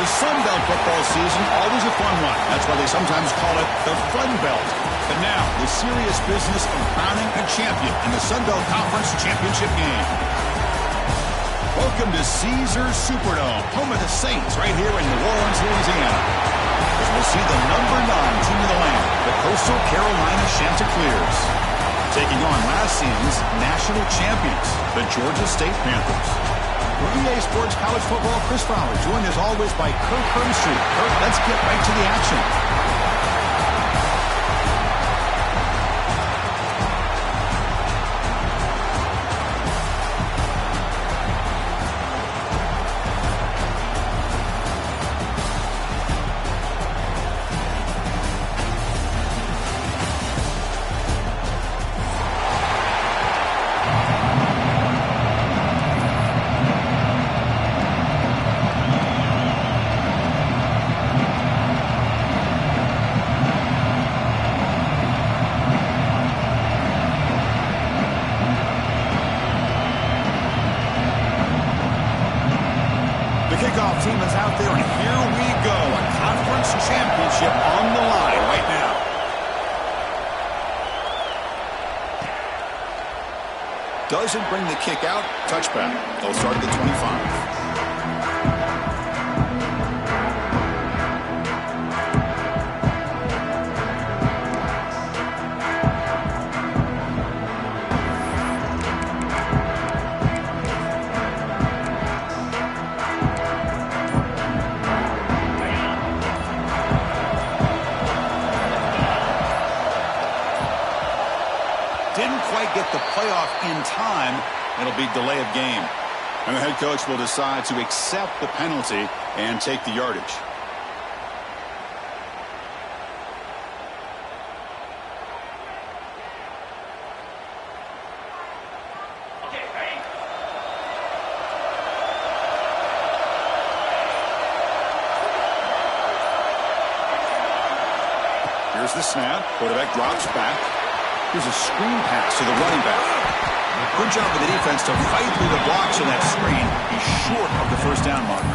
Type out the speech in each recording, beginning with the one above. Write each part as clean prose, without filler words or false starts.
The Sun Belt football season, always a fun one. That's why they sometimes call it the Fun Belt. But now, the serious business of crowning a champion in the Sun Belt Conference Championship game. Welcome to Caesars Superdome, home of the Saints, right here in New Orleans, Louisiana. As we'll see the number 9 team of the land, the Coastal Carolina Chanticleers, taking on last season's national champions, the Georgia State Panthers. For EA Sports College Football, Chris Fowler, joined as always by Kirk Herbstreit. Kirk, let's get right to the action. Kickoff team is out there, and here we go. A conference championship on the line right now. Doesn't bring the kick out. Touchback. They'll start at the 25. Get the playoff in time, it'll be delay of game. And the head coach will decide to accept the penalty and take the yardage. Here's the snap. Quarterback drops back. Here's a screen pass to the running back. Good job of the defense to fight through the blocks on that screen. He's short of the first down marker.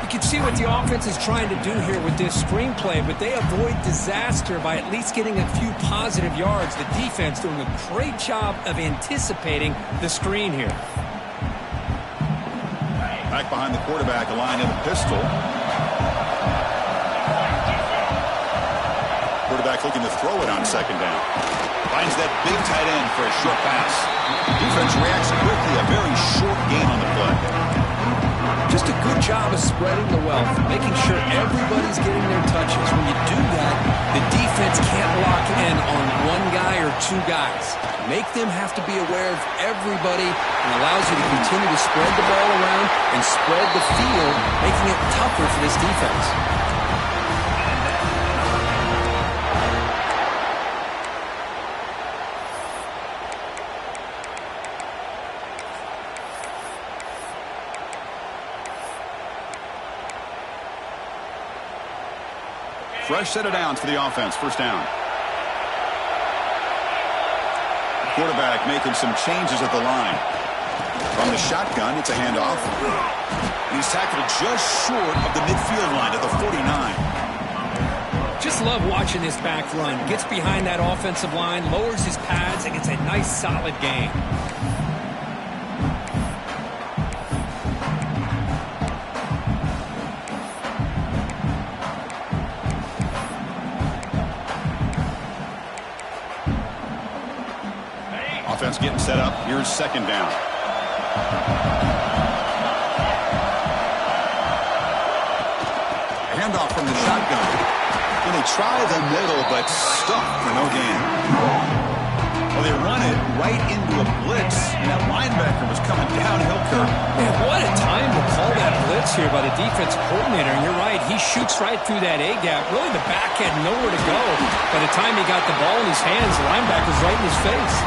You can see what the offense is trying to do here with this screenplay, but they avoid disaster by at least getting a few positive yards. The defense doing a great job of anticipating the screen here. Back behind the quarterback, a line in the pistol. Quarterback looking to throw it on second down. Finds that big tight end for a short pass. Defense reacts quickly. A very short gain on the play. Just a good job of spreading the wealth, making sure everybody's getting their touches. When you do that, the defense can't lock in on one guy or two guys. Make them have to be aware of everybody, and allows you to continue to spread the ball around and spread the field, making it tougher for this defense. Fresh set of downs for the offense. First down. Quarterback making some changes at the line. From the shotgun, it's a handoff. He's tackled just short of the midfield line at the 49. Just love watching this back run. Gets behind that offensive line, lowers his pads, and gets a nice solid gain. Offense getting set up. Here's second down. Handoff from the shotgun. And they try the middle, but stuck for no gain. Well, they run it right into a blitz, and that linebacker was coming downhill, Kirk. Man, what a time to call that blitz here by the defensive coordinator. And you're right, he shoots right through that A-gap. Really, the back had nowhere to go. By the time he got the ball in his hands, the linebacker's right in his face.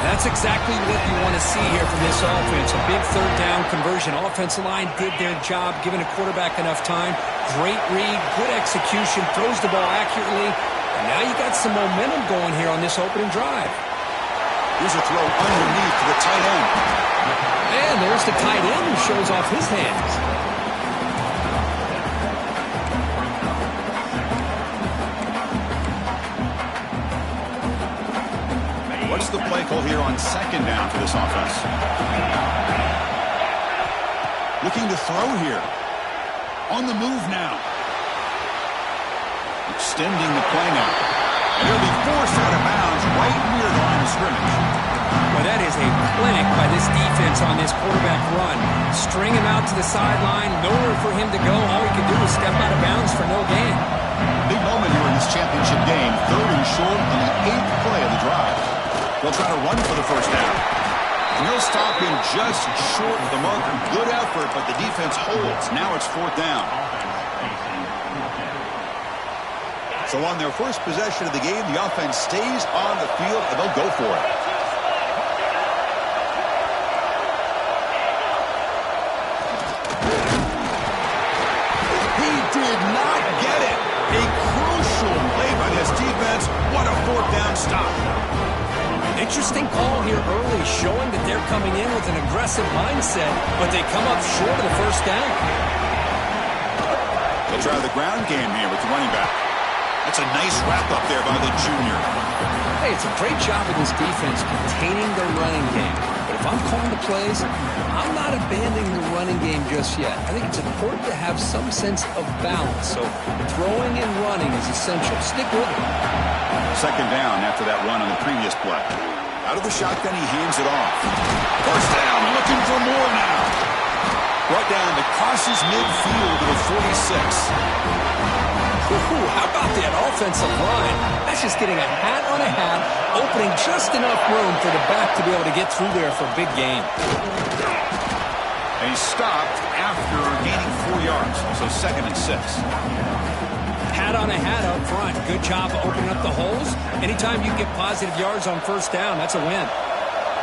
That's exactly what you want to see here from this offense. A big third down conversion. Offensive line did their job, giving a quarterback enough time. Great read, good execution, throws the ball accurately. And now you got some momentum going here on this opening drive. Here's a throw underneath to the tight end. And there's the tight end who shows off his hands. the play call here on second down for this offense? Looking to throw here. On the move now. Extending the play now. And he'll be forced out of bounds right near the line of scrimmage. Well, that is a clinic by this defense on this quarterback run. String him out to the sideline, nowhere for him to go. All he can do is step out of bounds for no gain. Big moment here in this championship game. 3rd and short on the 8th play of the drive. They'll try to run for the first down. And they'll stop him just short of the marker. Good effort, but the defense holds. Now it's 4th down. So on their first possession of the game, the offense stays on the field, and they'll go for it. He did not get it. A crucial play by this defense. What a 4th down stop. Interesting call here early, showing that they're coming in with an aggressive mindset, but they come up short of the first down. They'll try the ground game here with the running back. That's a nice wrap-up there by the junior. Hey, it's a great job of this defense containing their running game. But if I'm calling the plays, I'm not abandoning the running game just yet. I think it's important to have some sense of balance. So throwing and running is essential. Stick with it. Second down after that run on the previous play. Out of the shotgun, he hands it off. First down, looking for more now. Brought down to crosses midfield to the 46. Ooh, how about that offensive line? That's just getting a hat on a hat, opening just enough room for the back to be able to get through there for a big gain. And he stopped after gaining 4 yards, so 2nd and 6. Hat on a hat up front. Good job of opening up the holes. Anytime you get positive yards on first down, that's a win.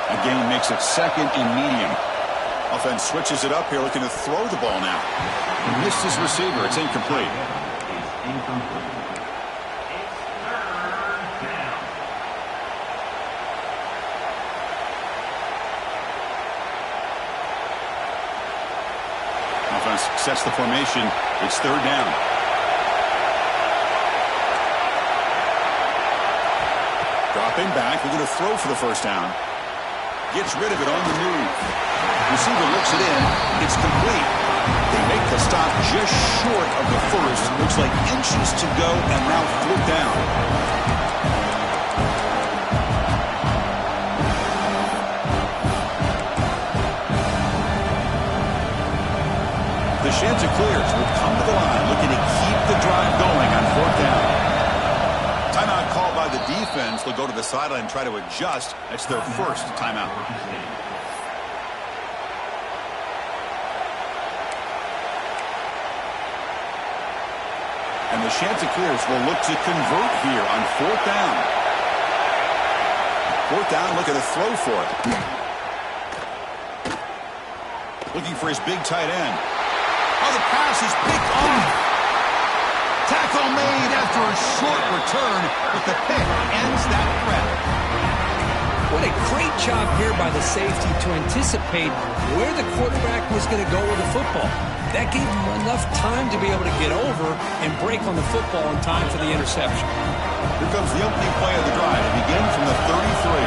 The game makes it 2nd and medium. Offense switches it up here, looking to throw the ball now. He missed his receiver. It's incomplete. Offense sets the formation. It's 3rd down. Dropping back. We're going to throw for the first down. Gets rid of it on the move. Receiver looks it in. It's complete. They make the stop just short of the first. Looks like inches to go, and now 4th down. The Chanticleers will come to the line, looking to keep the drive going on 4th down. Timeout called by the defense. They'll go to the sideline and try to adjust. That's their first timeout. And the Chanticleers will look to convert here on 4th down. 4th down, look at a throw for it. Looking for his big tight end. Oh, the pass is picked off. Tackle made after a short return, but the pick ends that threat. What a great job here by the safety to anticipate where the quarterback was going to go with the football. That gave him enough time to be able to get over and break on the football in time for the interception. Here comes the opening play of the drive. It begins from the 33.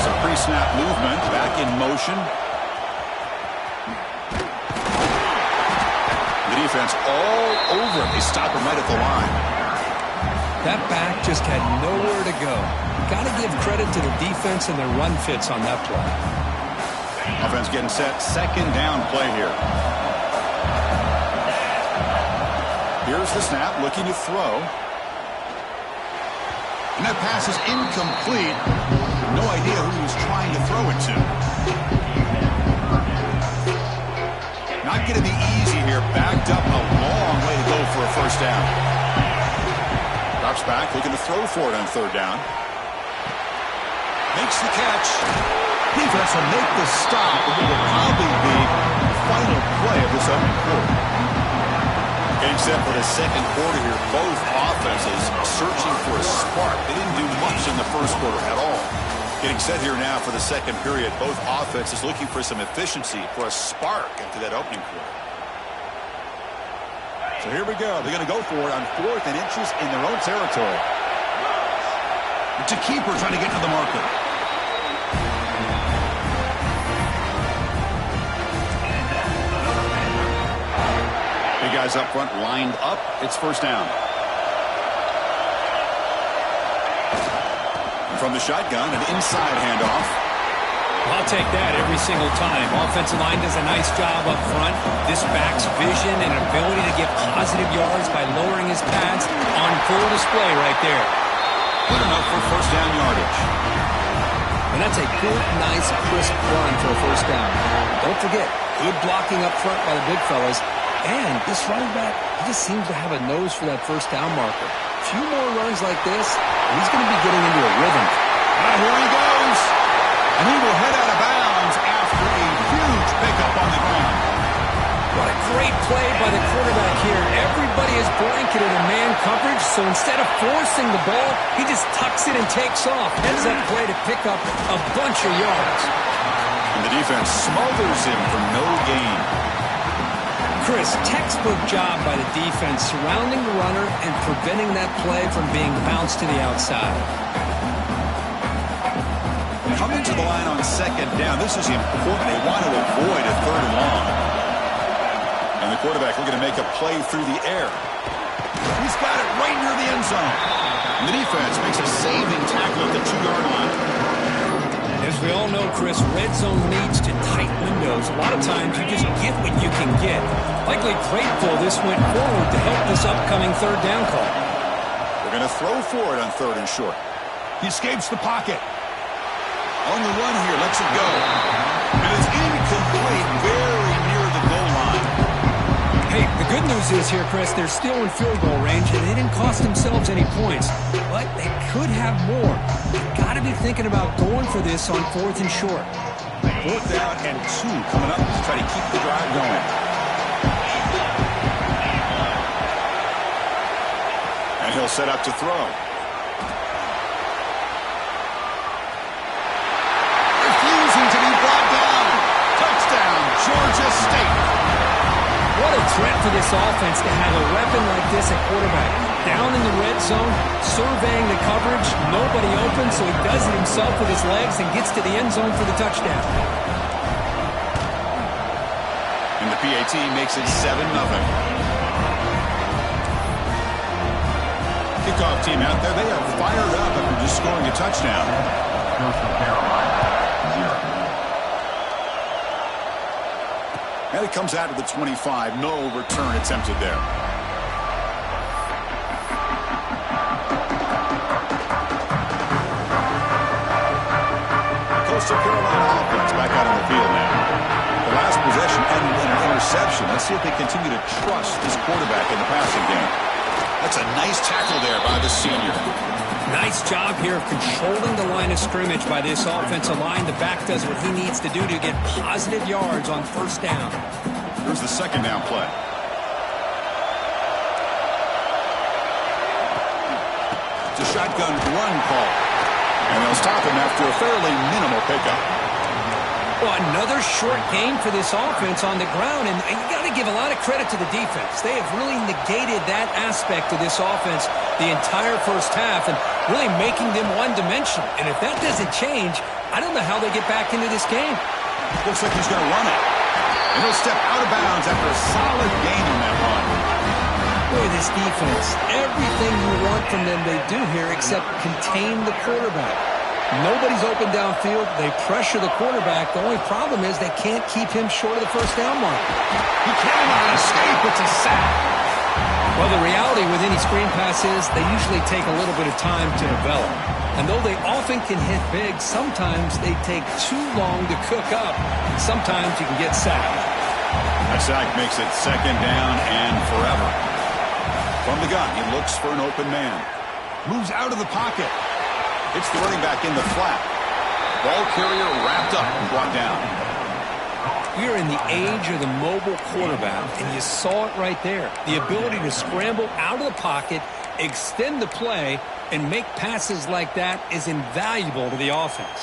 Some pre-snap movement, back in motion. The defense all over it. They stop him right at the line. That back just had nowhere to go. Got to give credit to the defense and their run fits on that play. Offense getting set. 2nd down play here. Here's the snap, looking to throw. And that pass is incomplete. No idea who he was trying to throw it to. Not going to be easy here. Backed up a long way to go for a first down. Drops back, looking to throw for it on 3rd down. Makes the catch. Defense will make the stop. It will probably be the final play of this opening quarter. Getting set for the second quarter here. Both offenses searching for a spark. They didn't do much in the first quarter at all. Getting set here now for the second period. Both offenses looking for some efficiency, for a spark into that opening quarter. So here we go. They're going to go for it on 4th and inches in their own territory. It's a keeper trying to get to the marker. guys up front lined up. It's first down. And from the shotgun, an inside handoff. I'll take that every single time. Offensive line does a nice job up front. This back's vision and ability to get positive yards by lowering his pads on full display right there. Good enough for first down yardage. And that's a good, nice, crisp run for a first down. Don't forget, good blocking up front by the big fellas. And this running back, he just seems to have a nose for that first down marker. A few more runs like this, and he's going to be getting into a rhythm. Here he goes. And he will head out of bounds after a huge pickup on the ground. What a great play by the quarterback here. Everybody is blanketed in man coverage, so instead of forcing the ball, he just tucks it and takes off. Heads up play to pick up a bunch of yards. And the defense smothers him for no gain. Chris, textbook job by the defense surrounding the runner and preventing that play from being bounced to the outside. Coming to the line on second down. This is important. They want to avoid a third and long. And the quarterback looking to make a play through the air. He's got it right near the end zone. And the defense makes a saving tackle at the 2-yard line. As we all know, Chris, red zone leads to tight windows. A lot of times you just get what you can get. Likely grateful this went forward to help this upcoming third down call. They're going to throw for it on third and short. He escapes the pocket. On the run here, lets it go. And it's incomplete, very near the goal line. Hey, the good news is here, Chris, they're still in field goal range, and they didn't cost themselves any points. But they could have more. They've got to be thinking about going for this on fourth and short. 4th down and 2 coming up to try to keep the drive going. And he'll set up to throw. Georgia State. What a threat for this offense to have a weapon like this at quarterback. Down in the red zone, surveying the coverage, nobody open, so he does it himself with his legs and gets to the end zone for the touchdown. And the PAT makes it 7-0. Kickoff team out there, they are fired up after just scoring a touchdown. Coastal Carolina, 0. And it comes out of the 25. No return attempted there. Coastal Carolina offense back out on the field now. The last possession ended in an interception. Let's see if they continue to trust this quarterback in the passing game. That's a nice tackle there by the senior. Nice job here of controlling the line of scrimmage by this offensive line. The back does what he needs to do to get positive yards on first down. Here's the second down play. It's a shotgun run call. And they'll stop him after a fairly minimal pickup. Well, another short gain for this offense on the ground, and you got to give a lot of credit to the defense. They have really negated that aspect of this offense the entire first half and really making them one-dimensional. And if that doesn't change, I don't know how they get back into this game. Looks like he's going to run it. And he'll step out of bounds after a solid gain on that run. Boy, this defense, everything you want from them they do here except contain the quarterback. Nobody's open downfield. They pressure the quarterback. The only problem is they can't keep him short of the first down mark. He cannot escape. It's a sack. Well, the reality with any screen pass is they usually take a little bit of time to develop. And though they often can hit big, sometimes they take too long to cook up. Sometimes you can get sacked. That sack makes it second down and forever. From the gun, he looks for an open man. Moves out of the pocket. It's the running back in the flat. Ball carrier wrapped up and brought down. We're in the age of the mobile quarterback, and you saw it right there. The ability to scramble out of the pocket, extend the play, and make passes like that is invaluable to the offense.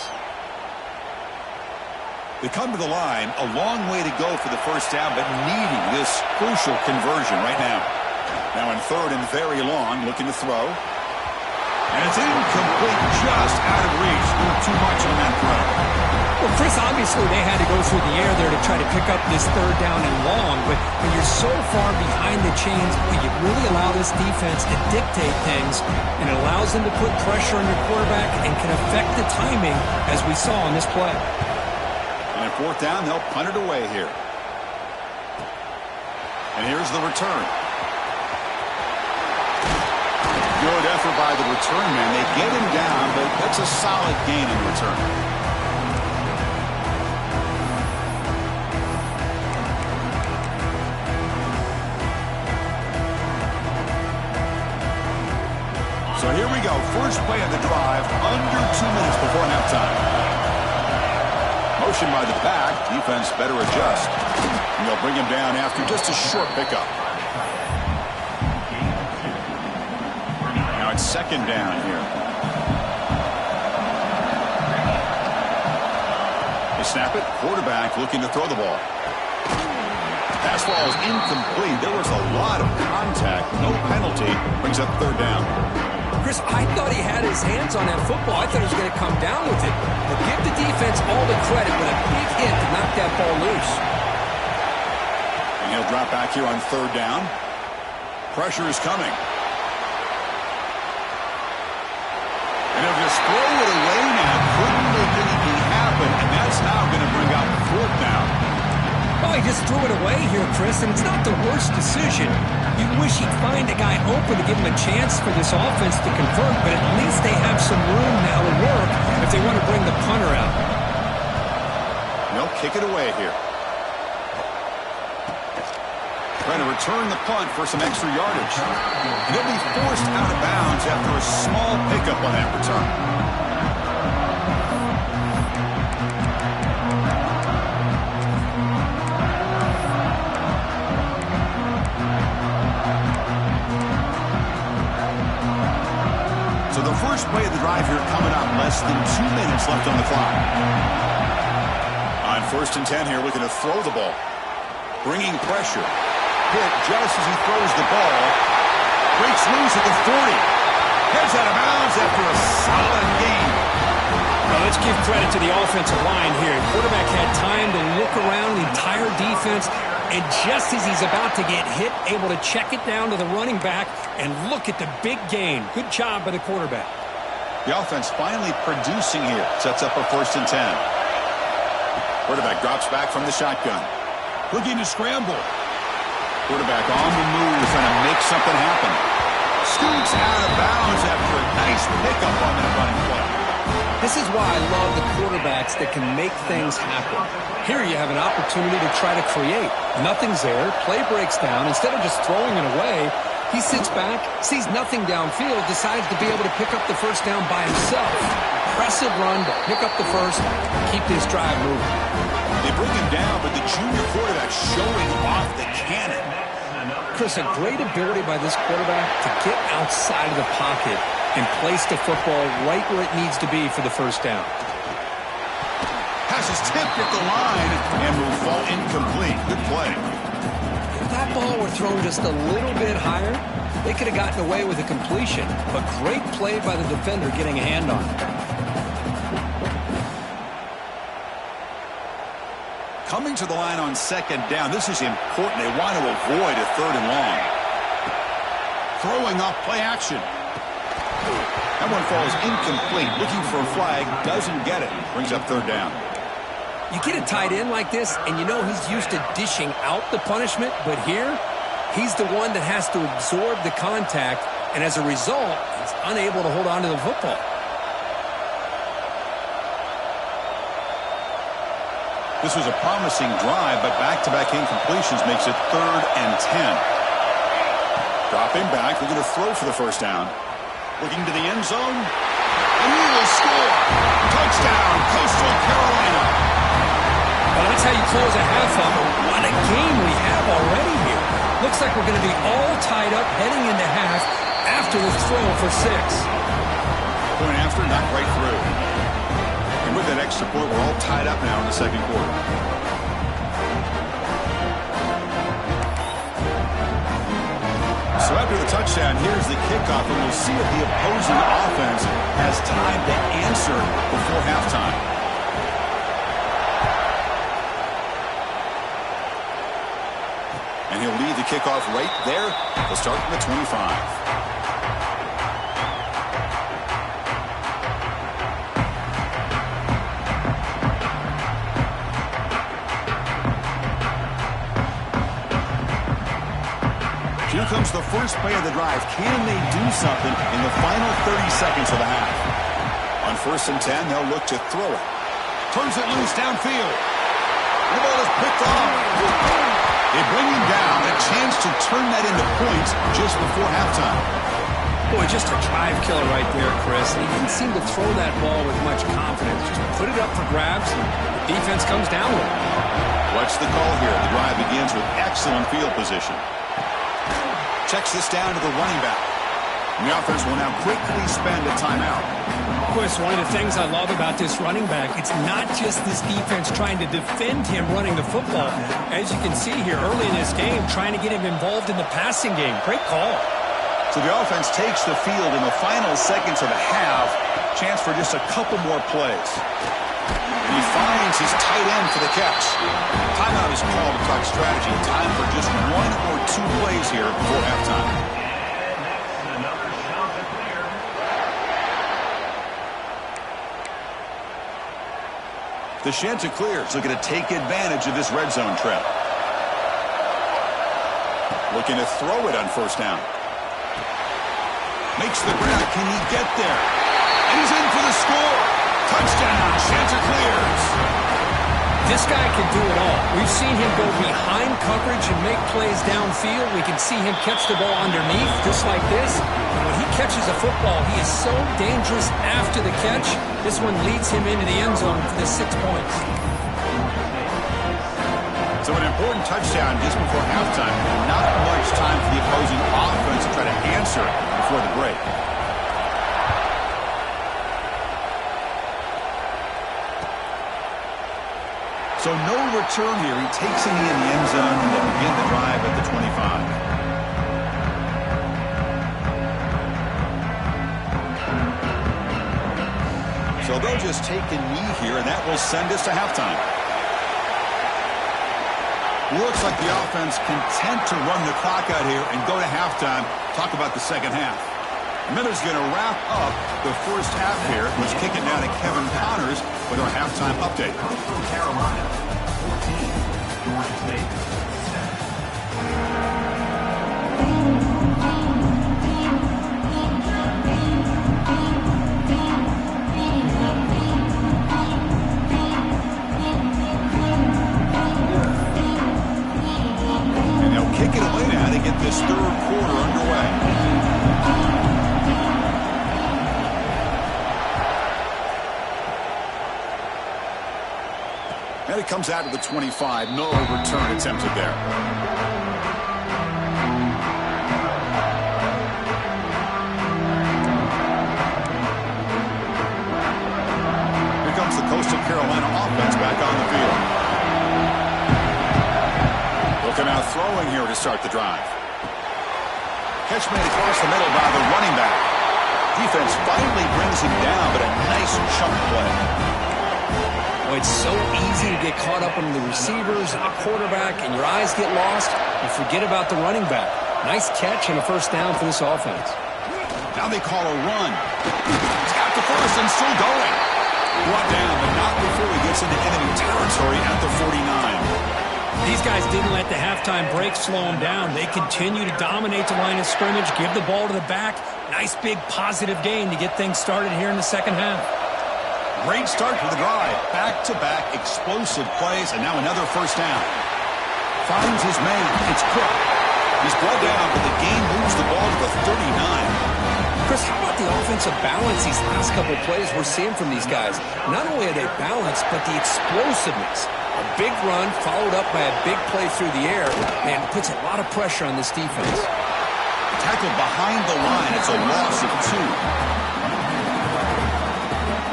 They come to the line, a long way to go for the first down, but needing this crucial conversion right now. Now in third and very long, looking to throw. And it's incomplete, just out of reach. Doing too much on that throw. Well, Chris, obviously they had to go through the air there to try to pick up this third down and long, but when you're so far behind the chains, you really allow this defense to dictate things, and it allows them to put pressure on your quarterback and can affect the timing, as we saw on this play. And at fourth down, they'll punt it away here. And here's the return. Good effort by the return man. They get him down, but that's a solid gain in return. So here we go. First play of the drive, under 2 minutes before halftime. Motion by the back. Defense better adjust. And they'll bring him down after just a short pickup. Now it's second down here. They snap it. Quarterback looking to throw the ball. Pass ball is incomplete. There was a lot of contact. No penalty. Brings up third down. Chris, I thought he had his hands on that football. I thought he was going to come down with it. But give the defense all the credit with a big hit to knock that ball loose. And he'll drop back here on third down. Pressure is coming. And he'll just throw it away now. Couldn't make anything happen. And that's now going to bring up fourth down. Oh, he just threw it away here, Chris, and it's not the worst decision. You wish he'd find a guy open to give him a chance for this offense to convert, but at least they have some room now to work if they want to bring the punter out. They'll kick it away here. Trying to return the punt for some extra yardage. And he'll be forced out of bounds after a small pickup on that return. So the first play of the drive here coming up, less than 2 minutes left on the clock. On first and 10 here, looking to throw the ball. Bringing pressure. Hit just as he throws the ball. Breaks loose at the 40. Heads out of bounds after a solid gain. Well, let's give credit to the offensive line here. The quarterback had time to look around the entire defense, and just as he's about to get hit, able to check it down to the running back, and look at the big gain. Good job by the quarterback. The offense finally producing here. Sets up a first and 10. Quarterback drops back from the shotgun. Looking to scramble. Quarterback on the move, trying to make something happen. Scoots out of bounds after a nice pickup on that running play. This is why I love the quarterbacks that can make things happen. Here you have an opportunity to try to create. Nothing's there. Play breaks down. Instead of just throwing it away, he sits back, sees nothing downfield, decides to be able to pick up the first down by himself. Impressive run to pick up the first, keep this drive moving. They bring him down, but the junior quarterback showing off the cannon. Chris, a great ability by this quarterback to get outside of the pocket and place the football right where it needs to be for the first down. Pass is tipped at the line and will fall incomplete. Good play. If that ball were thrown just a little bit higher, they could have gotten away with a completion. But great play by the defender getting a hand on it. Coming to the line on second down. This is important. They want to avoid a third and long. Throwing off play action. That one falls incomplete. Looking for a flag. Doesn't get it. Brings up third down. You get a tight end like this, and you know he's used to dishing out the punishment, but here, he's the one that has to absorb the contact, and as a result, he's unable to hold on to the football. This was a promising drive, but back-to-back incompletions makes it 3rd and 10. Dropping back, looking to throw for the first down. Looking to the end zone, and he will score. Touchdown, Coastal Carolina. Well, that's how you close a half up. What a game we have already here. Looks like we're going to be all tied up heading into half after this throw for 6. Point after, not right through. And with that extra point, we're all tied up now in the second quarter. So after the touchdown, here's the kickoff, and we'll see if the opposing offense has time to answer before halftime. And he'll lead the kickoff right there. They'll start from the 25. Here comes the first play of the drive. Can they do something in the final 30 seconds of the half? On 1st and 10, they'll look to throw it. Turns it loose downfield. The ball is picked off. They bring him down. A chance to turn that into points just before halftime. Boy, just a drive killer right there, Chris. He didn't seem to throw that ball with much confidence. Just put it up for grabs, and the defense comes down with it. What's the call here? The drive begins with excellent field position. Checks this down to the running back. And the offense will now quickly spend a timeout. Chris, one of the things I love about this running back, it's not just this defense trying to defend him running the football. As you can see here early in this game, trying to get him involved in the passing game. Great call. So the offense takes the field in the final seconds of the half. Chance for just a couple more plays. And he finds his tight end for the catch. Timeout is called to talk strategy. Time for just 1 or 2 plays here before halftime. The Chanticleers looking to take advantage of this red zone trap. Looking to throw it on 1st down. Makes the grab. Can he get there? And he's in for the score. Touchdown, Chanticleers. This guy can do it all. We've seen him go behind coverage and make plays downfield. We can see him catch the ball underneath, just like this. And when he catches a football, he is so dangerous after the catch. This one leads him into the end zone for the 6 points. So an important touchdown just before halftime. Not much time for the opposing offense to try to answer before the break. So no return here. He takes it in the end zone and they begin the drive at the 25. So they'll just take a knee here, and that will send us to halftime. Looks like the offense content to run the clock out here and go to halftime. Talk about the second half. Miller's going to wrap up the first half here. Let's kick it now to Kevin Connors with our halftime update. Carolina, 14, North Vegas, 7. And they'll kick it away now to get this 3rd quarter underway. And it comes out to the 25. No return attempted there. Here comes the Coastal Carolina offense back on the field. Looking out throwing here to start the drive. Catch made across the middle by the running back. Defense finally brings him down, but a nice chunk play. Well, it's so easy to get caught up in the receivers and the quarterback, and your eyes get lost. You forget about the running back. Nice catch and a 1st down for this offense. Now they call a run. He's got the 1st and still going. Brought down, but not before he gets into enemy territory at the 49. These guys didn't let the halftime break slow them down. They continue to dominate the line of scrimmage, give the ball to the back. Nice big positive gain to get things started here in the second half. Great start for the drive. Back-to-back explosive plays, and now another 1st down. Finds his man. It's Cook. He's brought down, but the game moves the ball to the 39. Chris, how about the offensive balance these last couple plays we're seeing from these guys? Not only are they balanced, but the explosiveness. A big run followed up by a big play through the air. Man, it puts a lot of pressure on this defense. Tackle behind the line. It's a loss of 2.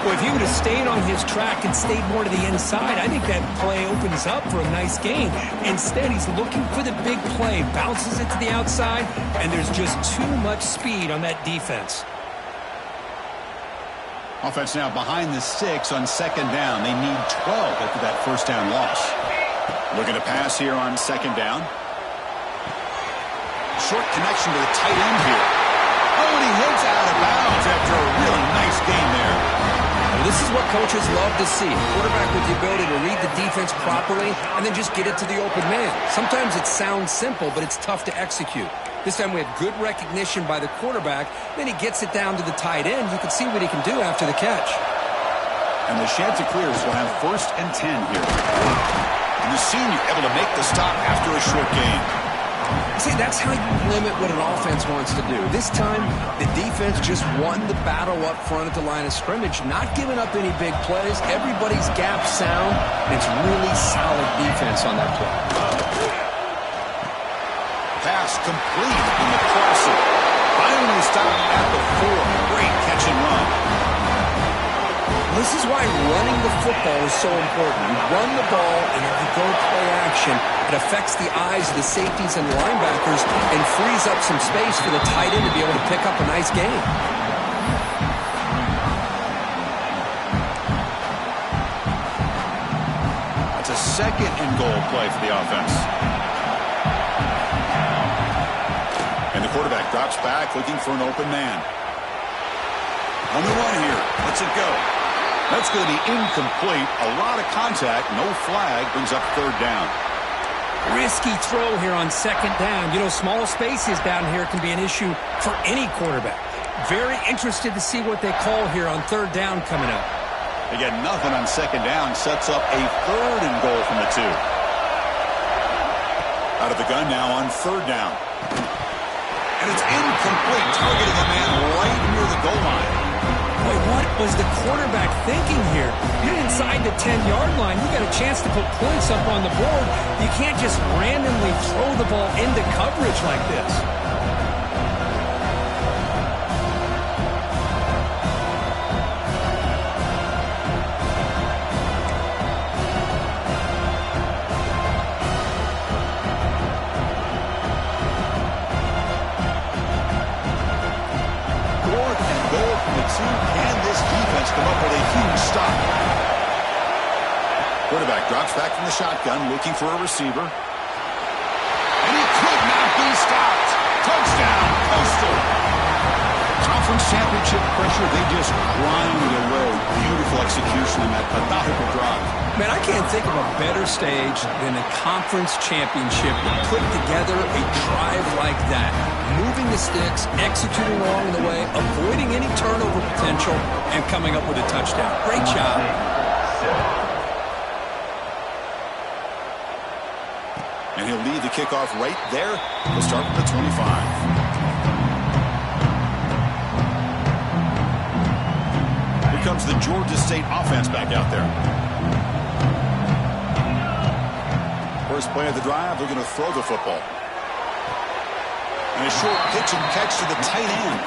Well, if he would have stayed on his track and stayed more to the inside, I think that play opens up for a nice gain. Instead, he's looking for the big play, bounces it to the outside, and there's just too much speed on that defense. Offense now behind the 6 on 2nd down. They need 12 after that 1st down loss. Looking to pass here on 2nd down. short connection to the tight end here. Oh, and he hits out of bounds after a really nice game there. Well, this is what coaches love to see. A quarterback with the ability to read the defense properly and then just get it to the open man. Sometimes it sounds simple, but it's tough to execute. This time we have good recognition by the quarterback. Then he gets it down to the tight end. You can see what he can do after the catch. And the Chanticleers will have 1st and 10 here. And the senior able to make the stop after a short game. See, that's how you limit what an offense wants to do. This time, the defense just won the battle up front at the line of scrimmage, not giving up any big plays. Everybody's gap sound, and it's really solid defense on that play. Pass complete in the crosser. Finally stopped at the 4. Great catch and run. This is why running the football is so important. You run the ball, and if you go play action, it affects the eyes of the safeties and the linebackers and frees up some space for the tight end to be able to pick up a nice game. That's a 2nd and goal play for the offense. And the quarterback drops back looking for an open man. On the run here. Let's it go. That's going to be incomplete. A lot of contact. No flag. Brings up 3rd down. Risky throw here on 2nd down. You know, small spaces down here can be an issue for any quarterback. Very interested to see what they call here on 3rd down coming up. They get nothing on 2nd down. Sets up a 3rd and goal from the 2. Out of the gun now on 3rd down. And it's incomplete. Targeting a man right near the goal line. Boy, what was the quarterback thinking here? You're inside the 10-yard line. You got a chance to put points up on the board. You can't just randomly throw the ball into coverage like this. Can this defense come up with a huge stop? Quarterback drops back from the shotgun, looking for a receiver. And he could not be stopped. Touchdown, Coastal. Conference championship pressure, they just grind away. Beautiful execution on that methodical drive. Man, I can't think of a better stage than a conference championship to put together a drive like that. Moving the sticks, executing along the way, avoiding any turnover potential, and coming up with a touchdown. Great job. And he'll lead the kickoff right there. He'll start with the 25. Here comes the Georgia State offense back out there. First play of the drive, they're going to throw the football. And a short pitch and catch to the tight end.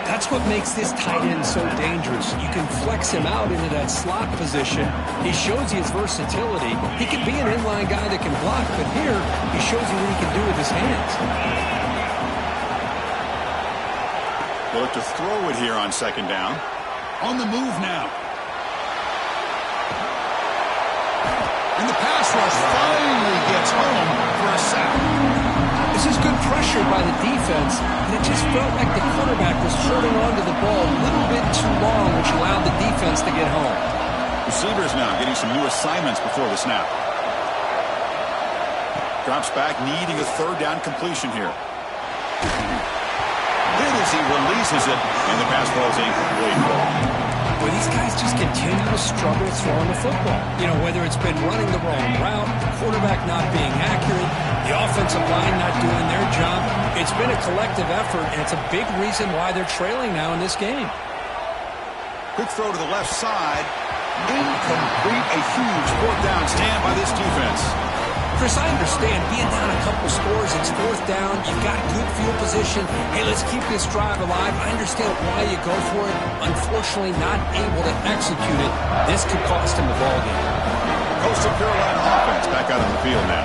That's what makes this tight end so dangerous. You can flex him out into that slot position. He shows you his versatility. He can be an inline guy that can block, but here he shows you what he can do with his hands. They'll look to throw it here on 2nd down. On the move now. And the pass rush finally gets home for a sack. This is good pressure by the defense, and it just felt like the quarterback was holding on to the ball a little bit too long, which allowed the defense to get home. Receivers now getting some new assignments before the snap. Drops back, needing a 3rd down completion here. Then as he releases it, and the pass ball is incomplete. Well, these guys just continue to struggle throwing the football. You know, whether it's been running the wrong route, the quarterback not being accurate, the offensive line not doing their job. It's been a collective effort, and it's a big reason why they're trailing now in this game. Quick throw to the left side. Incomplete. A huge 4th down stand by this defense. Chris, I understand being down a couple scores, it's 4th down, you've got good field position. Hey, let's keep this drive alive. I understand why you go for it. Unfortunately, not able to execute it. This could cost him the ballgame. Coastal Carolina offense back out on the field now.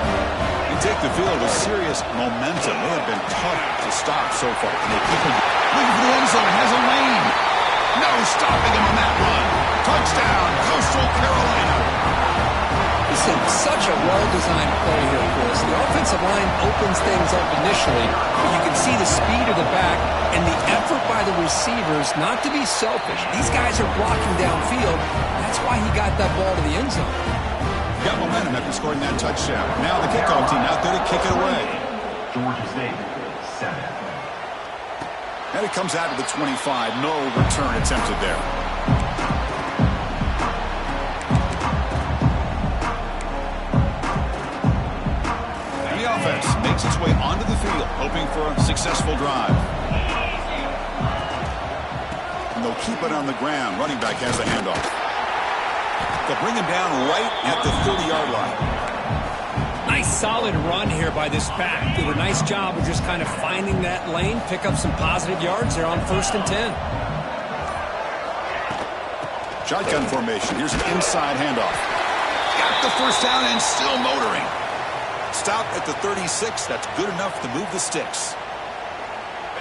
They take the field with serious momentum. They have been tough to stop so far. And they keep him looking for the end zone. Has a lane. No stopping him on that run. Touchdown, Coastal Carolina. Listen, such a well-designed play here, Chris. The offense offensive line opens things up initially, but you can see the speed of the back and the effort by the receivers not to be selfish. These guys are blocking downfield. That's why he got that ball to the end zone. Got momentum after scoring that touchdown. Now the kickoff team out there to kick it away. Georgia State, 7. And it comes out to the 25. No return attempted there. And the offense makes its way onto the field, hoping for a successful drive. And they'll keep it on the ground. Running back has the handoff. They'll bring him down right at the 30-yard line. Nice solid run here by this back. Did a nice job of just kind of finding that lane, pick up some positive yards there on 1st and 10. Shotgun formation. Here's an inside handoff. Got the first down and still motoring. Stop at the 36. That's good enough to move the sticks.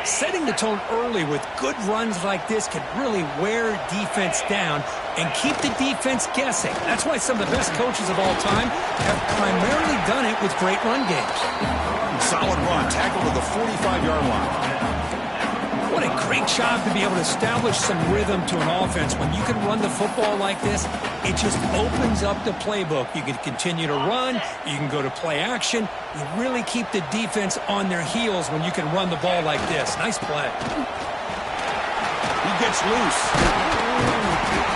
Setting the tone early with good runs like this can really wear defense down and keep the defense guessing. That's why some of the best coaches of all time have primarily done it with great run games. Solid run. Tackle to the 45-yard line. What a great job to be able to establish some rhythm to an offense. When you can run the football like this, it just opens up the playbook. You can continue to run. You can go to play action. You really keep the defense on their heels when you can run the ball like this. Nice play. He gets loose.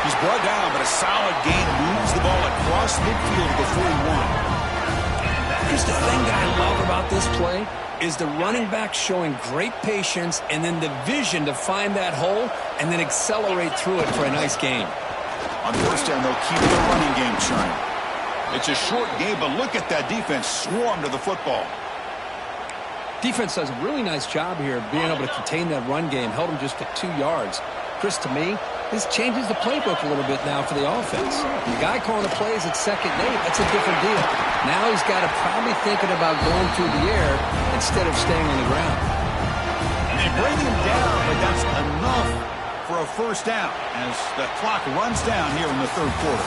He's brought down, but a solid gain moves the ball across midfield to the 41. Here's the thing that I love about this play is the running back showing great patience and then the vision to find that hole and then accelerate through it for a nice gain. On first down, they'll keep the running game churning. It's a short game, but look at that defense swarm to the football. Defense does a really nice job here of being able to contain that run game, held him just to 2 yards. Chris, to me, this changes the playbook a little bit now for the offense. The guy calling the plays at 2nd and 8, that's a different deal. Now he's got to probably thinking about going through the air instead of staying on the ground. And they bring him down, but that's enough for a first down as the clock runs down here in the 3rd quarter.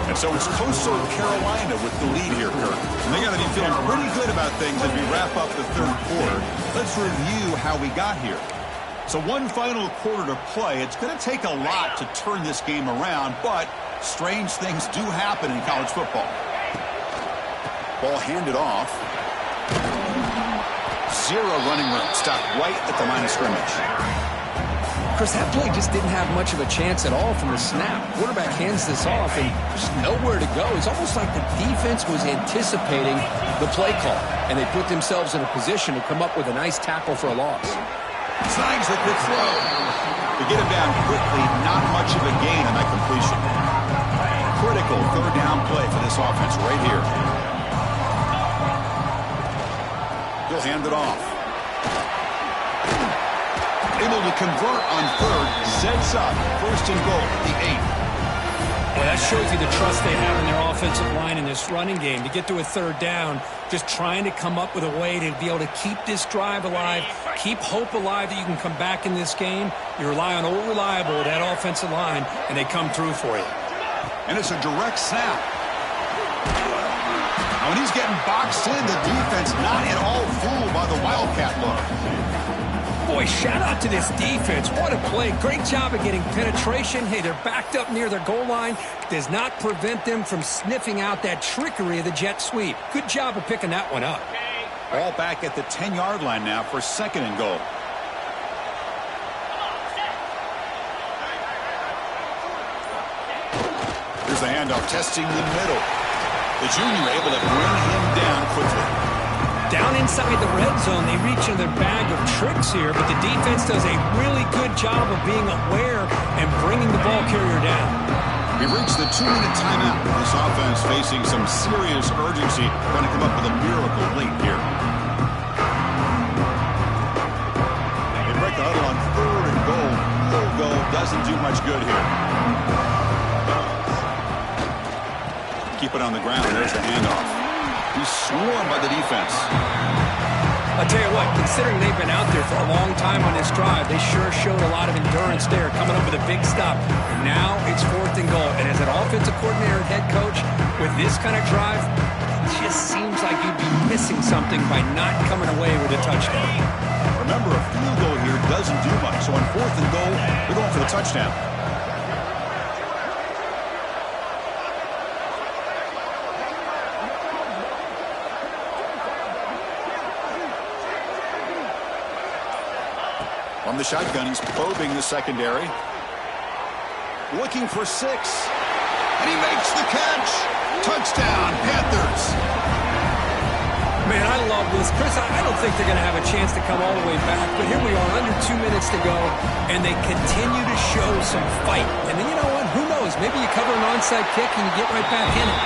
And so it's Coastal Carolina with the lead here, Kirk. And they got to be feeling pretty good about things as we wrap up the 3rd quarter. Let's review how we got here. So one final quarter to play. It's going to take a lot to turn this game around, but strange things do happen in college football. Ball handed off. 0 running room. Stopped right at the line of scrimmage. Chris, that play just didn't have much of a chance at all from the snap. Quarterback hands this off and just nowhere to go. It's almost like the defense was anticipating the play call, and they put themselves in a position to come up with a nice tackle for a loss. Signs the good throw. To get him down quickly, not much of a gain on that completion. Critical 3rd down play for this offense right here. He'll hand it off. Able to convert on 3rd, sets up 1st and goal at the 8. Well, that shows you the trust they have in their offensive line in this running game. To get to a 3rd down, just trying to come up with a way to be able to keep this drive alive, keep hope alive that you can come back in this game. You rely on old reliable, that offensive line, and they come through for you. And it's a direct snap. Now, when he's getting boxed in, the defense not at all fooled by the Wildcat look. Boy, shout out to this defense. What a play. Great job of getting penetration. Hey, they're backed up near their goal line. Does not prevent them from sniffing out that trickery of the jet sweep. Good job of picking that one up. Ball back at the 10-yard line now for 2nd and goal. Here's the handoff, testing the middle. The junior able to bring him down quickly. Down inside the red zone, they reach in their bag of tricks here, but the defense does a really good job of being aware and bringing the ball carrier down. We reached the 2-minute timeout. This offense facing some serious urgency, trying to come up with a miracle late here. They break the huddle on 3rd and goal. Field goal doesn't do much good here. Keep it on the ground. There's the handoff. He's swarmed by the defense. I'll tell you what, considering they've been out there for a long time on this drive, they sure showed a lot of endurance there, coming up with a big stop. Now it's 4th and goal. And as an offensive coordinator and head coach, with this kind of drive, it just seems like you'd be missing missing something by not coming away with a touchdown. Remember, a field goal here doesn't do much. So on 4th and goal, we're going for the touchdown. From the shotgun, he's probing the secondary. Looking for 6. And he makes the catch. Touchdown, Panthers. Man, I love this. Chris, I don't think they're going to have a chance to come all the way back, but here we are, under 2 minutes to go, and they continue to show some fight. And then, you know what? Who knows? Maybe you cover an onside kick and you get right back in it.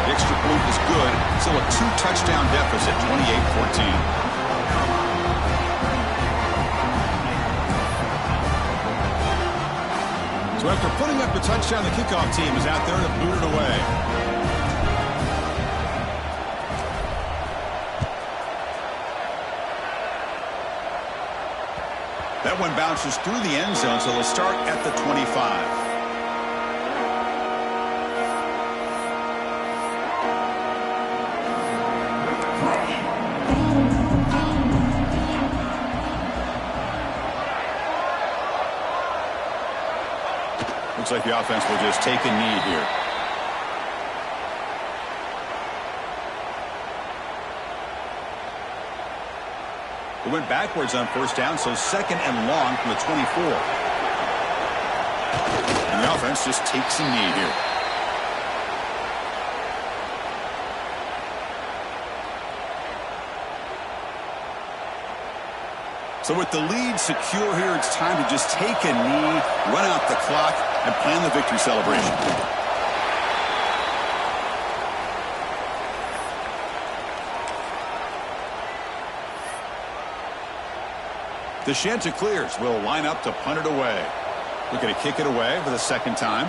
The extra point is good. Still a 2-touchdown deficit, 28-14. So after putting up a touchdown, the kickoff team is out there to boot it away. That one bounces through the end zone, so they'll start at the 25. Looks like the offense will just take a knee here. It went backwards on 1st down, so 2nd and long from the 24. And the offense just takes a knee here. So with the lead secure here, it's time to just take a knee, run out the clock, and plan the victory celebration. The Chanticleers will line up to punt it away. We're going to kick it away for the 2nd time.